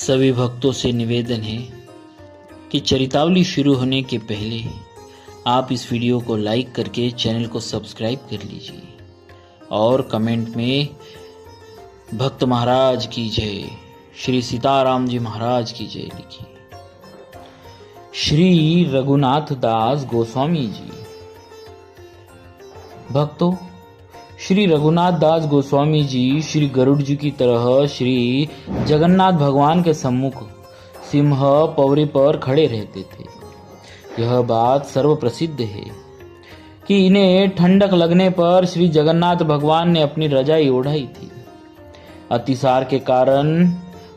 सभी भक्तों से निवेदन है कि चरितावली शुरू होने के पहले आप इस वीडियो को लाइक करके चैनल को सब्सक्राइब कर लीजिए और कमेंट में भक्त महाराज की जय, श्री सीताराम जी महाराज की जय लिखिए। श्री रघुनाथ दास गोस्वामी जी। भक्तों, श्री रघुनाथ दास गोस्वामी जी श्री गरुड़ जी की तरह श्री जगन्नाथ भगवान के सम्मुख सिंह पौरे पर खड़े रहते थे। यह बात सर्व प्रसिद्ध है कि इन्हें ठंडक लगने पर श्री जगन्नाथ भगवान ने अपनी रजाई ओढ़ाई थी। अतिसार के कारण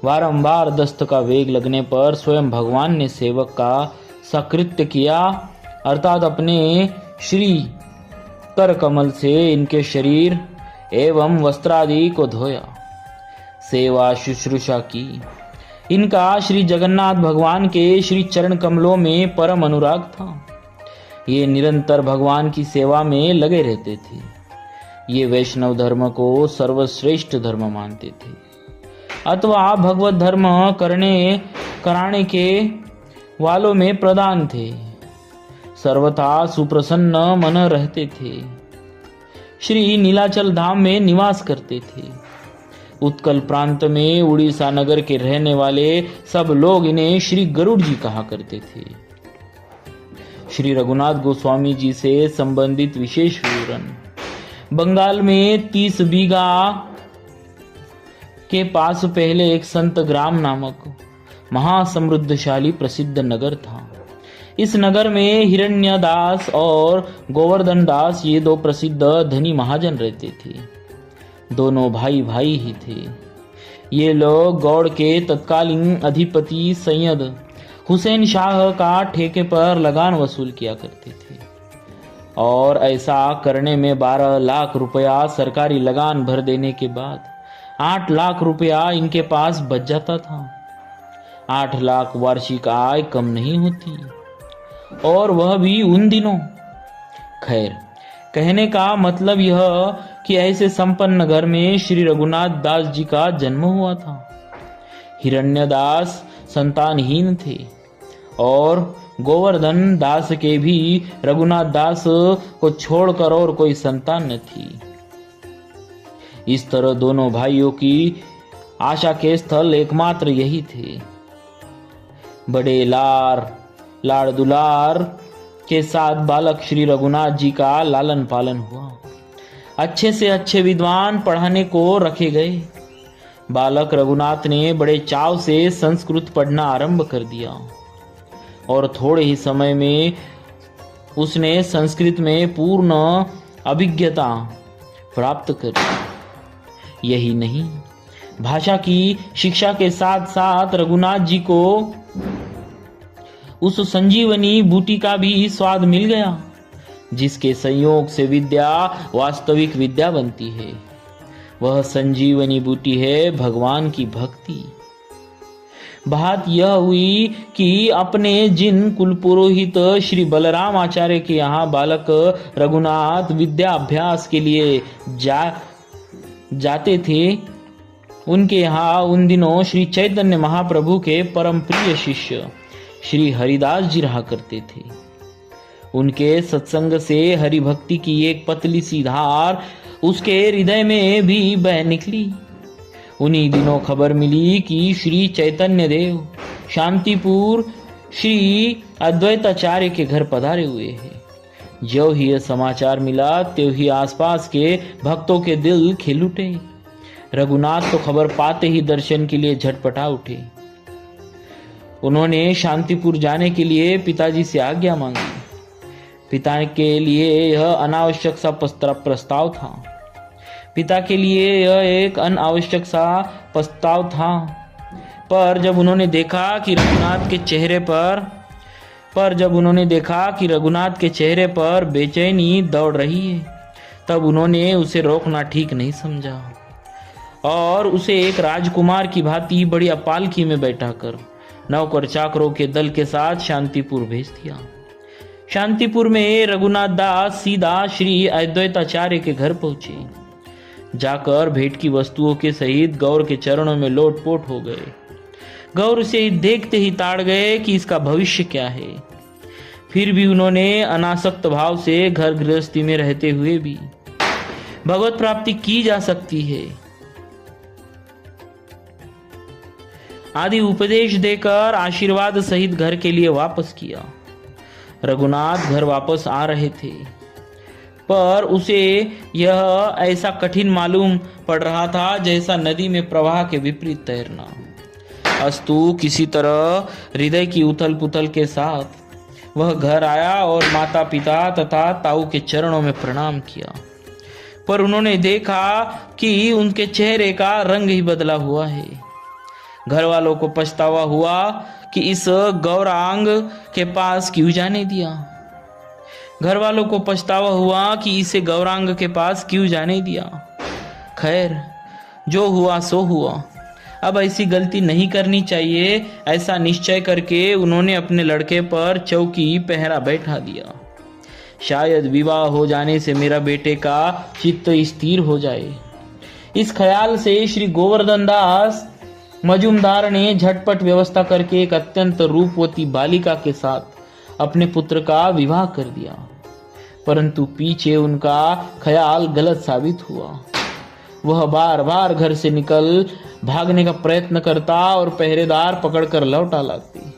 बारंबार दस्त का वेग लगने पर स्वयं भगवान ने सेवक का सकृत्य किया, अर्थात अपने श्री कर कमल से इनके शरीर एवं वस्त्रादि को धोया, सेवा शुश्रूषा की। इनका श्री जगन्नाथ भगवान के श्री चरण कमलों में परम अनुराग था। ये निरंतर भगवान की सेवा में लगे रहते थे। ये वैष्णव धर्म को सर्वश्रेष्ठ धर्म मानते थे अथवा भगवत धर्म कराने के वालों में प्रधान थे। सर्वथा सुप्रसन्न मन रहते थे। श्री नीलाचल धाम में निवास करते थे। उत्कल प्रांत में उड़ीसा नगर के रहने वाले सब लोग इन्हें श्री गरुड़ जी कहा करते थे। श्री रघुनाथ गोस्वामी जी से संबंधित विशेष विवरण। बंगाल में 30 बीघा के पास पहले एक संत ग्राम नामक महासमृद्धशाली प्रसिद्ध नगर था। इस नगर में हिरण्यदास और गोवर्धन दास, ये दो प्रसिद्ध धनी महाजन रहते थे। दोनों भाई भाई ही थे। ये लोग गौड़ के तत्कालीन अधिपति सैयद हुसैन शाह का ठेके पर लगान वसूल किया करते थे और ऐसा करने में 12 लाख रुपया सरकारी लगान भर देने के बाद 8 लाख रुपया इनके पास बच जाता था। 8 लाख वार्षिक आय कम नहीं होती, और वह भी उन दिनों। खैर, कहने का मतलब यह कि ऐसे संपन्न घर में श्री रघुनाथ दास जी का जन्म हुआ था। हिरण्यदास संतानहीन थे और गोवर्धन दास के भी रघुनाथ दास को छोड़कर और कोई संतान न थी। इस तरह दोनों भाइयों की आशा के स्थल एकमात्र यही थे। बड़े लाड़ दुलार के साथ बालक श्री रघुनाथ जी का लालन पालन हुआ। अच्छे से अच्छे विद्वान पढ़ाने को रखे गए। बालक रघुनाथ ने बड़े चाव से संस्कृत पढ़ना आरंभ कर दिया और थोड़े ही समय में उसने संस्कृत में पूर्ण अभिज्ञता प्राप्त कर ली। यही नहीं, भाषा की शिक्षा के साथ साथ रघुनाथ जी को उस संजीवनी बूटी का भी स्वाद मिल गया जिसके संयोग से विद्या वास्तविक विद्या बनती है। वह संजीवनी बूटी है भगवान की भक्ति। बात यह हुई कि अपने जिन कुलपुरोहित श्री बलराम आचार्य के यहाँ बालक रघुनाथ विद्या अभ्यास के लिए जाते थे, उनके यहाँ उन दिनों श्री चैतन्य महाप्रभु के परम प्रिय शिष्य श्री हरिदास जी रहा करते थे। उनके सत्संग से हरि भक्ति की एक पतली सी धार उसके हृदय में भी बह निकली। उन्हीं दिनों खबर मिली कि श्री चैतन्य देव शांतिपुर श्री अद्वैताचार्य के घर पधारे हुए हैं। जो ही यह समाचार मिला त्यों ही आसपास के भक्तों के दिल खिल उठे। रघुनाथ तो खबर पाते ही दर्शन के लिए झटपटा उठे। उन्होंने शांतिपुर जाने के लिए पिताजी से आज्ञा मांगी। पिता के लिए यह अनावश्यक सा प्रस्ताव था। पिता के लिए यह एक अनावश्यक सा प्रस्ताव था, पर जब उन्होंने देखा कि रघुनाथ के चेहरे पर बेचैनी दौड़ रही है, तब उन्होंने उसे रोकना ठीक नहीं समझा और उसे एक राजकुमार की भांति बढ़िया पालकी में बैठाकर नौकर चाकरों के दल के साथ शांतिपुर भेज दिया। शांतिपुर में रघुनाथ दास सीधा श्री अद्वैताचार्य के घर पहुंचे। जाकर भेंट की वस्तुओं के सहित गौर के चरणों में लोटपोट हो गए। गौर से देखते ही ताड़ गए कि इसका भविष्य क्या है। फिर भी उन्होंने अनासक्त भाव से घर गृहस्थी में रहते हुए भी भगवत प्राप्ति की जा सकती है आदि उपदेश देकर आशीर्वाद सहित घर के लिए वापस किया। रघुनाथ घर वापस आ रहे थे, पर उसे यह ऐसा कठिन मालूम पड़ रहा था जैसा नदी में प्रवाह के विपरीत तैरना। अस्तु किसी तरह हृदय की उथल पुथल के साथ वह घर आया और माता पिता तथा ताऊ के चरणों में प्रणाम किया, पर उन्होंने देखा कि उनके चेहरे का रंग ही बदला हुआ है। घर वालों को पछतावा हुआ कि इस गौरांग के पास क्यों जाने दिया। घर वालों को पछतावा हुआ कि इसे गौरांग के पास क्यों जाने दिया। खैर, जो हुआ सो हुआ, अब ऐसी गलती नहीं करनी चाहिए, ऐसा निश्चय करके उन्होंने अपने लड़के पर चौकी पहरा बैठा दिया। शायद विवाह हो जाने से मेरा बेटे का चित्त स्थिर हो जाए। इस ख्याल से श्री गोवर्धन दास मजूमदार ने झटपट व्यवस्था करके एक अत्यंत रूपवती बालिका के साथ अपने पुत्र का विवाह कर दिया, परंतु पीछे उनका ख्याल गलत साबित हुआ। वह बार बार घर से निकल भागने का प्रयत्न करता और पहरेदार पकड़कर लौटा लाती।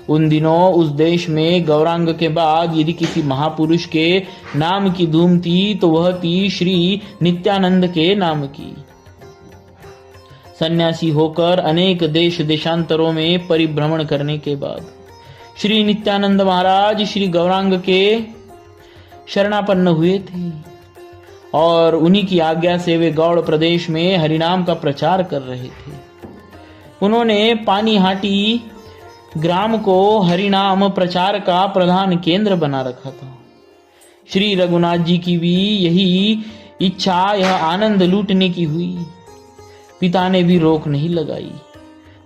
उन दिनों उस देश में गौरांग के बाद यदि किसी महापुरुष के नाम की धूम थी तो वह थी श्री नित्यानंद के नाम की। सन्यासी होकर अनेक देश देशांतरों में परिभ्रमण करने के बाद श्री नित्यानंद महाराज श्री गौरांग के शरणापन्न हुए थे और उन्हीं की आज्ञा से वे गौड़ प्रदेश में हरिनाम का प्रचार कर रहे थे। उन्होंने पानीहाटी ग्राम को हरिनाम प्रचार का प्रधान केंद्र बना रखा था। श्री रघुनाथ जी की भी यही इच्छा, यह आनंद लूटने की हुई। पिता ने भी रोक नहीं लगाई,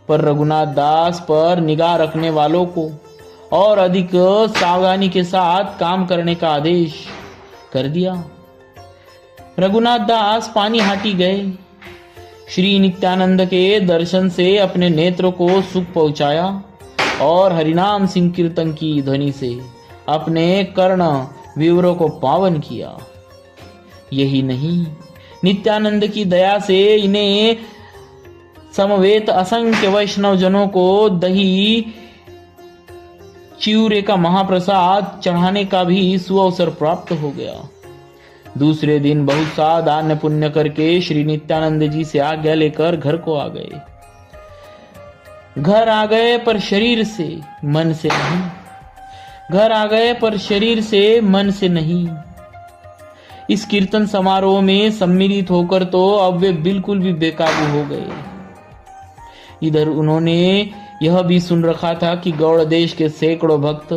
पर रघुनाथ दास पर निगाह रखने वालों को और अधिक सावधानी के साथ काम करने का आदेश कर दिया। रघुनाथ दास पानीहाटी गए। श्री नित्यानंद के दर्शन से अपने नेत्रों को सुख पहुंचाया और हरिनाम संकीर्तन की ध्वनि से अपने कर्ण विवरों को पावन किया। यही नहीं, नित्यानंद की दया से इन्हें समवेत असंख्य वैष्णव जनों को दही चिवरे का महाप्रसाद चढ़ाने का भी सुअवसर प्राप्त हो गया। दूसरे दिन बहुत सा दान पुण्य करके श्री नित्यानंद जी से आज्ञा लेकर घर को आ गए। घर आ गए पर शरीर से मन से नहीं। घर आ गए पर शरीर से मन से नहीं। इस कीर्तन समारोह में सम्मिलित होकर तो अब वे बिल्कुल भी बेकाबू हो गए। इधर उन्होंने यह भी सुन रखा था कि गौड़ देश के सैकड़ों भक्त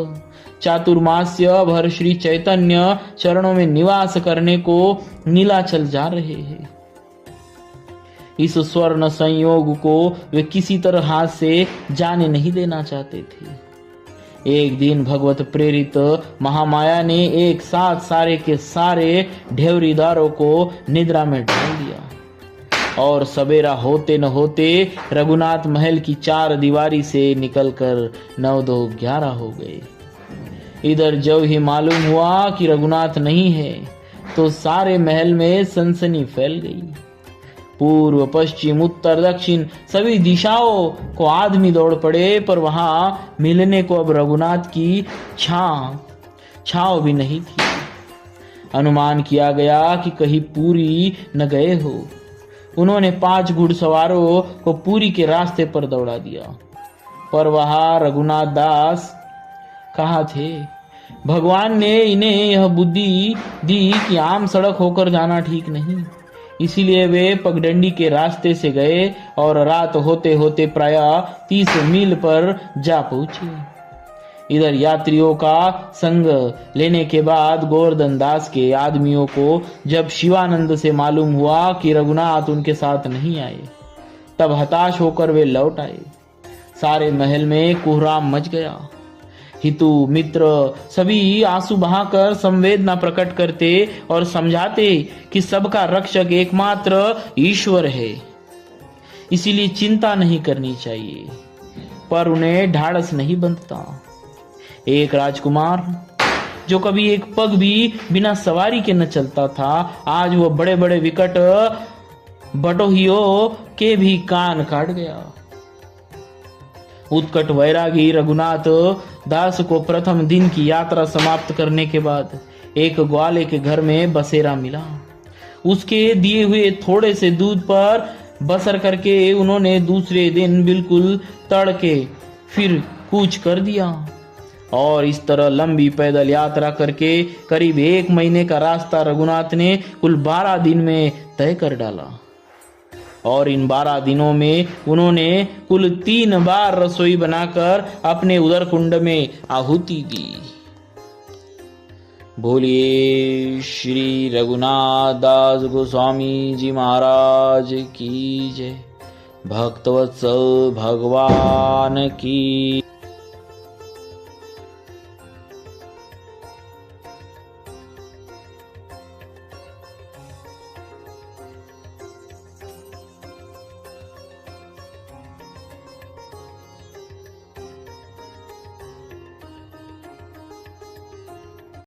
चातुर्मास्य भर श्री चैतन्य चरणों में निवास करने को नीलाचल जा रहे हैं। इस स्वर्ण संयोग को वे किसी तरह हाथ से जाने नहीं देना चाहते थे। एक दिन भगवत प्रेरित महामाया ने एक साथ सारे के सारे ढेवरीदारों को निद्रा में डाल दिया और सवेरा होते न होते रघुनाथ महल की चार दीवारी से निकलकर 9-2-11 हो गए। इधर जब ही मालूम हुआ कि रघुनाथ नहीं है तो सारे महल में सनसनी फैल गई। पूर्व पश्चिम उत्तर दक्षिण सभी दिशाओं को आदमी दौड़ पड़े, पर वहां मिलने को अब रघुनाथ की छांव भी नहीं थी। अनुमान किया गया कि कहीं पूरी न गए हो। उन्होंने 5 घुड़सवारों को पूरी के रास्ते पर दौड़ा दिया, पर वहां रघुनाथ दास कहाँ थे। भगवान ने इन्हें यह बुद्धि दी कि आम सड़क होकर जाना ठीक नहीं, इसीलिए वे पगडंडी के रास्ते से गए और रात होते होते प्राय 30 मील पर जा पहुंचे। इधर यात्रियों का संग लेने के बाद गोवर्धन दास के आदमियों को जब शिवानंद से मालूम हुआ कि रघुनाथ उनके साथ नहीं आए, तब हताश होकर वे लौट आए। सारे महल में कोहराम मच गया। हितु मित्र सभी आंसू बहाकर संवेदना प्रकट करते और समझाते कि सबका रक्षक एकमात्र ईश्वर है। इसीलिए चिंता नहीं करनी चाहिए। पर उन्हें ढाढ़स नहीं बंधता। एक राजकुमार जो कभी एक पग भी बिना सवारी के न चलता था, आज वह बड़े बड़े विकट बटोहियों के भी कान काट गया। उत्कट वैरागी रघुनाथ दास को प्रथम दिन की यात्रा समाप्त करने के बाद एक ग्वाले के घर में बसेरा मिला। उसके दिए हुए थोड़े से दूध पर बसर करके उन्होंने दूसरे दिन बिल्कुल तड़के फिर कूच कर दिया और इस तरह लंबी पैदल यात्रा करके करीब 1 महीने का रास्ता रघुनाथ ने कुल 12 दिन में तय कर डाला। और इन 12 दिनों में उन्होंने कुल 3 बार रसोई बनाकर अपने उदर कुंड में आहुति दी। बोलिए श्री रघुनाथ दास गोस्वामी जी महाराज की जय। भक्तवत्सल भगवान की